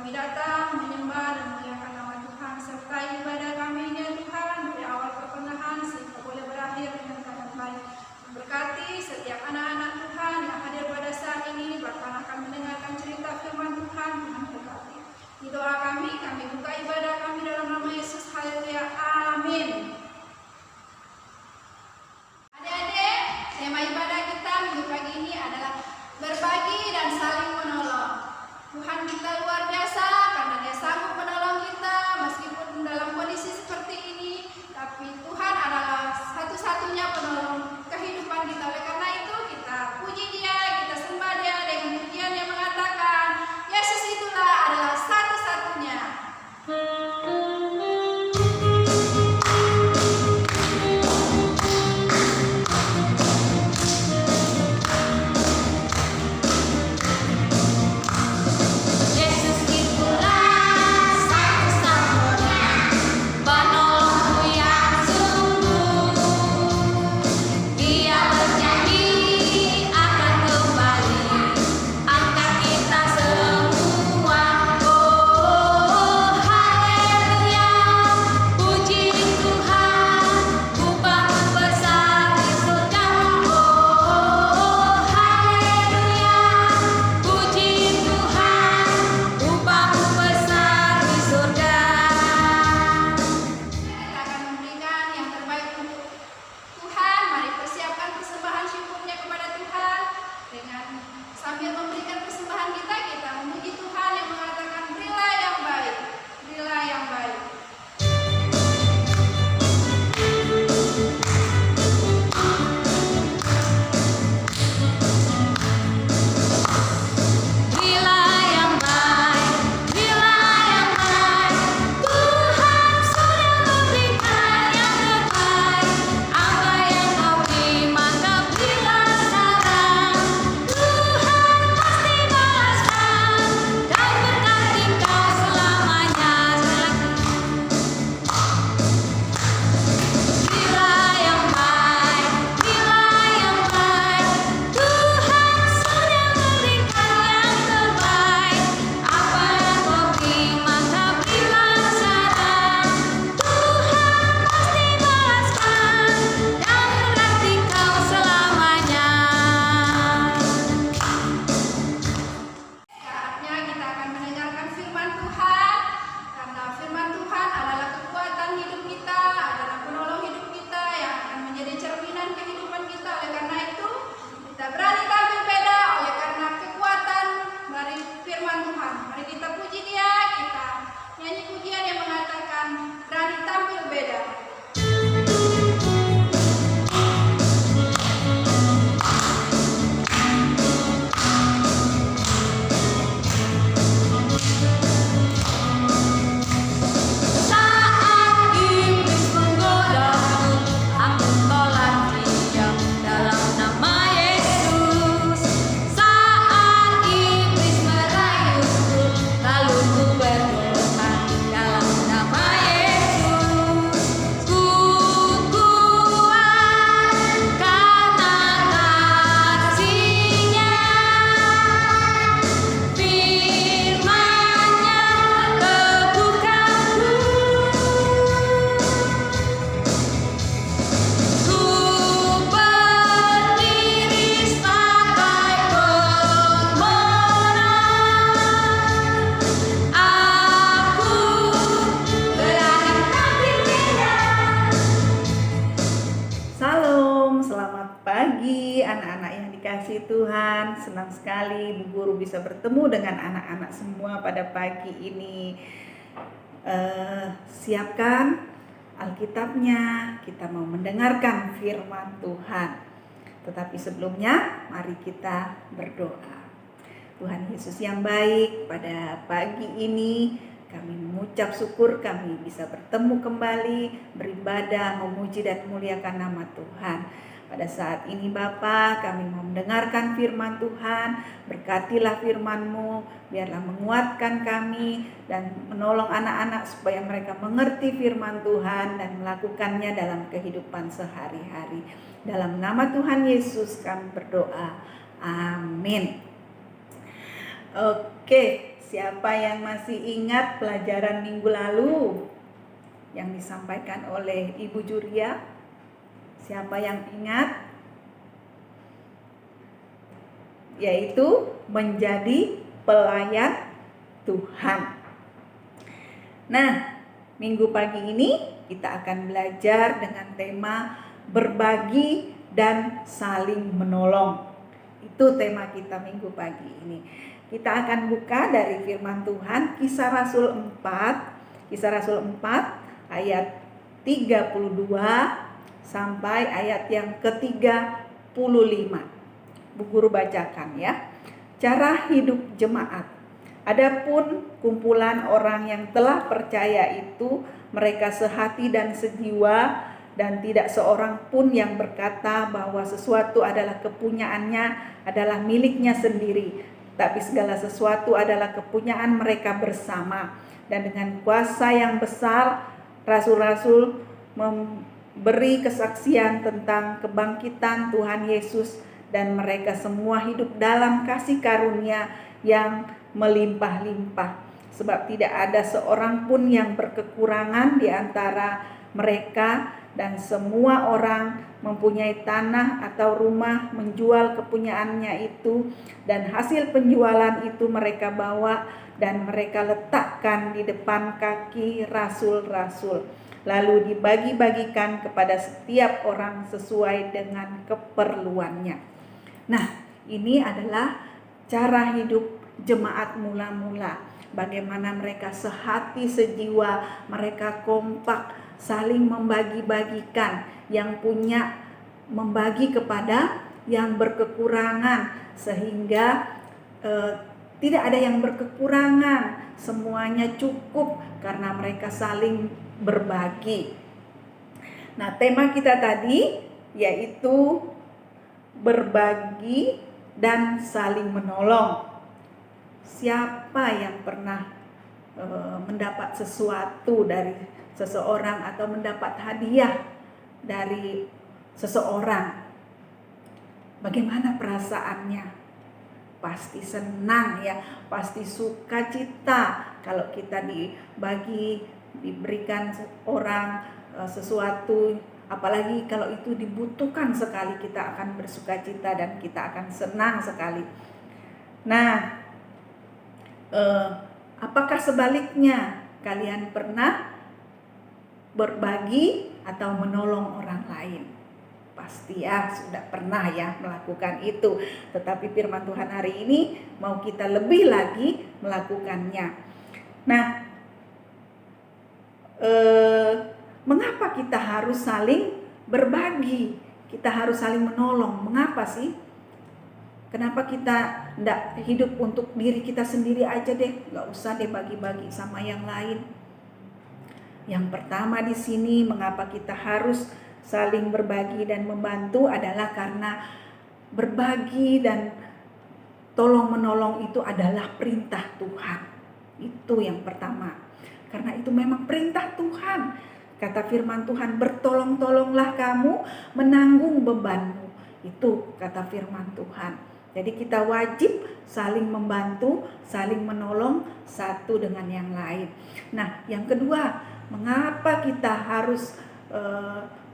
kami datang menyembah dan memuliakan nama Tuhan, serta ibadah kami ini Tuhan dari awal pertengahan sehingga boleh berakhir dengan keadaan baik. Berkati setiap anak-anak Tuhan yang hadir pada saat ini, bahkan akan mendengarkan cerita firman Tuhan. Tuhan berkati. Di doa kami buka ibadah kami dalam nama Yesus. Haleluya. Amin. Adik-adik, tema ibadah kita minggu pagi ini adalah berbagi dan saling menolong. Tuhan kita luar biasa karena Dia sanggup menolong kita meskipun dalam kondisi seperti ini. Tapi Tuhan adalah satu-satunya penolong kehidupan kita. Oleh karena itu kita puji Dia, kita sembah Dia dengan pujian yang mengatakan Yesus itulah adalah satu-satunya. Anak-anak yang dikasihi Tuhan, senang sekali Bu Guru bisa bertemu dengan anak-anak semua pada pagi ini. Siapkan Alkitabnya, kita mau mendengarkan firman Tuhan. Tetapi sebelumnya, mari kita berdoa. Tuhan Yesus yang baik, pada pagi ini kami mengucap syukur kami bisa bertemu kembali, beribadah, memuji dan memuliakan nama Tuhan. Pada saat ini Bapa, kami mau mendengarkan firman Tuhan. Berkatilah firman-Mu, biarlah menguatkan kami dan menolong anak-anak supaya mereka mengerti firman Tuhan dan melakukannya dalam kehidupan sehari-hari. Dalam nama Tuhan Yesus kami berdoa. Amin. Oke, Siapa yang masih ingat pelajaran minggu lalu yang disampaikan oleh Ibu Juria? Siapa yang ingat? Yaitu menjadi pelayan Tuhan. Nah, minggu pagi ini kita akan belajar dengan tema berbagi dan saling menolong. Itu tema kita minggu pagi ini. Kita akan buka dari firman Tuhan Kisah Rasul 4 ayat 32 sampai ayat yang ke-35. Bu Guru bacakan ya. Cara hidup jemaat. Adapun kumpulan orang yang telah percaya itu, mereka sehati dan sejiwa, dan tidak seorang pun yang berkata bahwa sesuatu adalah kepunyaannya, adalah miliknya sendiri. Tapi segala sesuatu adalah kepunyaan mereka bersama. Dan dengan kuasa yang besar, rasul-rasul memberi kesaksian tentang kebangkitan Tuhan Yesus, dan mereka semua hidup dalam kasih karunia yang melimpah-limpah. Sebab tidak ada seorang pun yang berkekurangan di antara mereka, dan semua orang mempunyai tanah atau rumah menjual kepunyaannya itu, dan hasil penjualan itu mereka bawa dan mereka letakkan di depan kaki rasul-rasul, lalu dibagi-bagikan kepada setiap orang sesuai dengan keperluannya. Nah, ini adalah cara hidup jemaat mula-mula. Bagaimana mereka sehati sejiwa, mereka kompak, saling membagi-bagikan, yang punya membagi kepada yang berkekurangan, sehingga tidak ada yang berkekurangan, semuanya cukup karena mereka saling berbagi. Nah, tema kita tadi yaitu berbagi dan saling menolong. Siapa yang pernah mendapat sesuatu dari seseorang atau mendapat hadiah dari seseorang? Bagaimana perasaannya? Pasti senang ya, pasti sukacita kalau kita diberikan orang sesuatu, apalagi kalau itu dibutuhkan sekali, kita akan bersukacita dan kita akan senang sekali. Nah, apakah sebaliknya? Kalian pernah berbagi atau menolong orang lain? Pasti ya sudah pernah ya melakukan itu. Tetapi firman Tuhan hari ini mau kita lebih lagi melakukannya. Nah, mengapa kita harus saling berbagi? Kita harus saling menolong. Mengapa sih? Kenapa kita tidak hidup untuk diri kita sendiri aja deh? Gak usah deh bagi-bagi sama yang lain. Yang pertama di sini, mengapa kita harus saling berbagi dan membantu adalah karena berbagi dan tolong menolong itu adalah perintah Tuhan. Itu yang pertama. Karena itu memang perintah Tuhan. Kata firman Tuhan, bertolong-tolonglah kamu menanggung bebanmu. Itu kata firman Tuhan. Jadi kita wajib saling membantu, saling menolong satu dengan yang lain. Nah, yang kedua, mengapa kita harus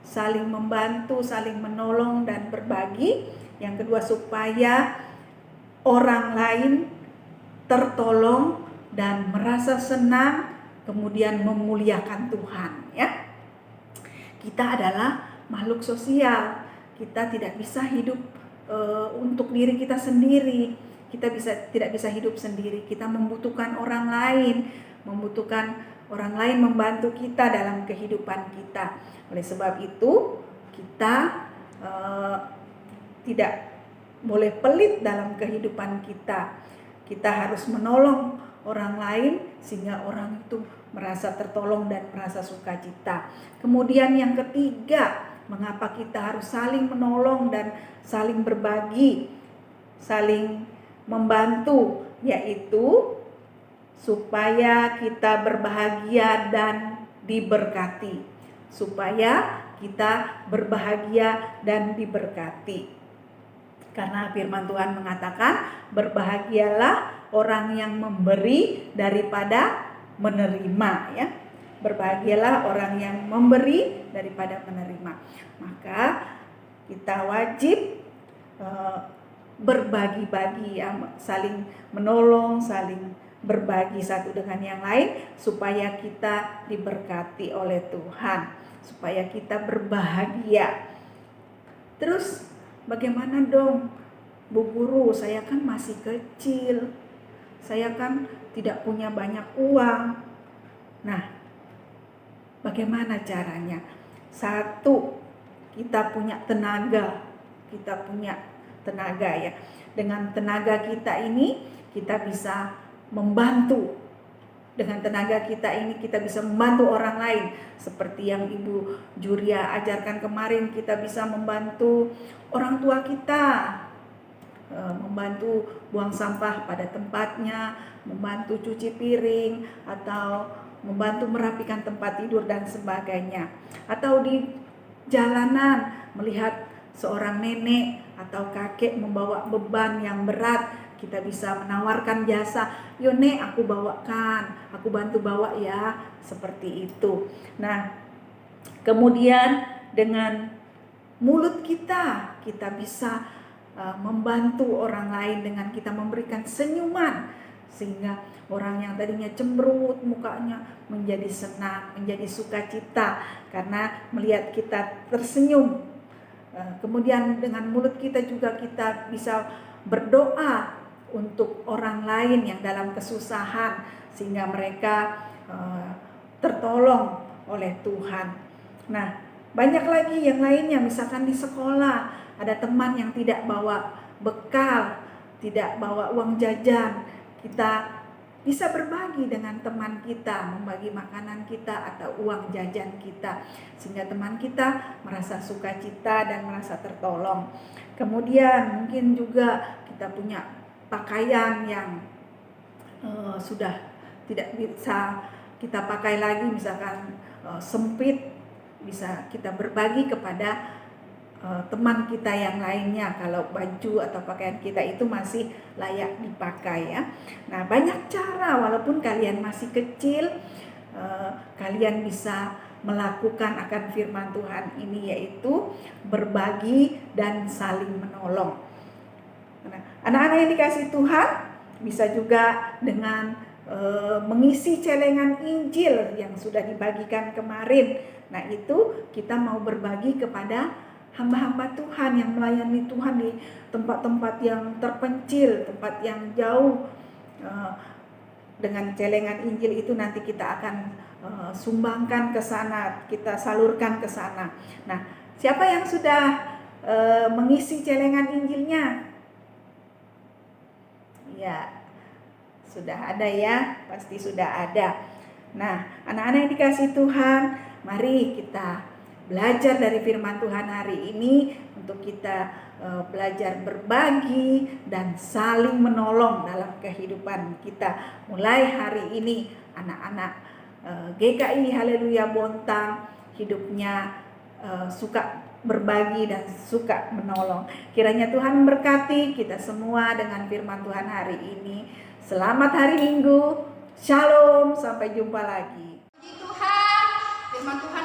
saling membantu, saling menolong dan berbagi? Yang kedua, supaya orang lain tertolong dan merasa senang, kemudian memuliakan Tuhan ya. Kita adalah makhluk sosial. Kita tidak bisa hidup untuk diri kita sendiri. Kita tidak bisa hidup sendiri. Kita membutuhkan orang lain, membantu kita dalam kehidupan kita. Oleh sebab itu, kita tidak boleh pelit dalam kehidupan kita. Kita harus menolong orang lain sehingga orang itu merasa tertolong dan merasa sukacita. Kemudian yang ketiga, mengapa kita harus saling menolong dan saling berbagi, saling membantu, yaitu supaya kita berbahagia dan diberkati. Supaya kita berbahagia dan diberkati. Karena firman Tuhan mengatakan, berbahagialah orang yang memberi daripada menerima ya. Berbahagialah orang yang memberi daripada menerima. Maka kita wajib berbagi-bagi ya, saling menolong, saling berbagi satu dengan yang lain supaya kita diberkati oleh Tuhan, supaya kita berbahagia. Terus bagaimana dong Bu Guru, saya kan masih kecil, saya kan tidak punya banyak uang. Nah, bagaimana caranya? Satu, kita punya tenaga ya. Dengan tenaga kita ini kita bisa membantu. Dengan tenaga kita ini kita bisa membantu orang lain. Seperti yang Ibu Juria ajarkan kemarin, kita bisa membantu orang tua kita, membantu buang sampah pada tempatnya, membantu cuci piring, atau membantu merapikan tempat tidur dan sebagainya. Atau di jalanan melihat seorang nenek atau kakek membawa beban yang berat, kita bisa menawarkan jasa, "Yo Nek, aku bawakan, aku bantu bawa ya," seperti itu. Nah, kemudian dengan mulut kita bisa membantu orang lain dengan kita memberikan senyuman, sehingga orang yang tadinya cemberut mukanya menjadi senang, menjadi sukacita karena melihat kita tersenyum. Kemudian dengan mulut kita juga kita bisa berdoa untuk orang lain yang dalam kesusahan, sehingga mereka tertolong oleh Tuhan. Nah, banyak lagi yang lainnya, misalkan di sekolah ada teman yang tidak bawa bekal, tidak bawa uang jajan, kita bisa berbagi dengan teman kita, membagi makanan kita atau uang jajan kita, sehingga teman kita merasa sukacita dan merasa tertolong. Kemudian mungkin juga kita punya pakaian yang sudah tidak bisa kita pakai lagi, misalkan sempit, bisa kita berbagi kepada teman kita yang lainnya kalau baju atau pakaian kita itu masih layak dipakai ya. Nah, banyak cara, walaupun kalian masih kecil, kalian bisa melakukan akan firman Tuhan ini, yaitu berbagi dan saling menolong. Nah, anak-anak yang dikasih Tuhan bisa juga dengan mengisi celengan Injil yang sudah dibagikan kemarin. Nah, itu kita mau berbagi kepada hamba-hamba Tuhan yang melayani Tuhan di tempat-tempat yang terpencil, tempat yang jauh. Dengan celengan Injil itu nanti kita akan sumbangkan ke sana, kita salurkan ke sana. Nah, siapa yang sudah mengisi celengan Injilnya? Ya, sudah ada ya, pasti sudah ada. Nah, anak-anak yang dikasih Tuhan, mari kita belajar dari firman Tuhan hari ini untuk kita belajar berbagi dan saling menolong dalam kehidupan kita. Mulai hari ini anak-anak GKI Haleluya Bontang hidupnya suka berbagi dan suka menolong. Kiranya Tuhan memberkati kita semua dengan firman Tuhan hari ini. Selamat hari Minggu. Shalom, sampai jumpa lagi. Puji Tuhan, firman Tuhan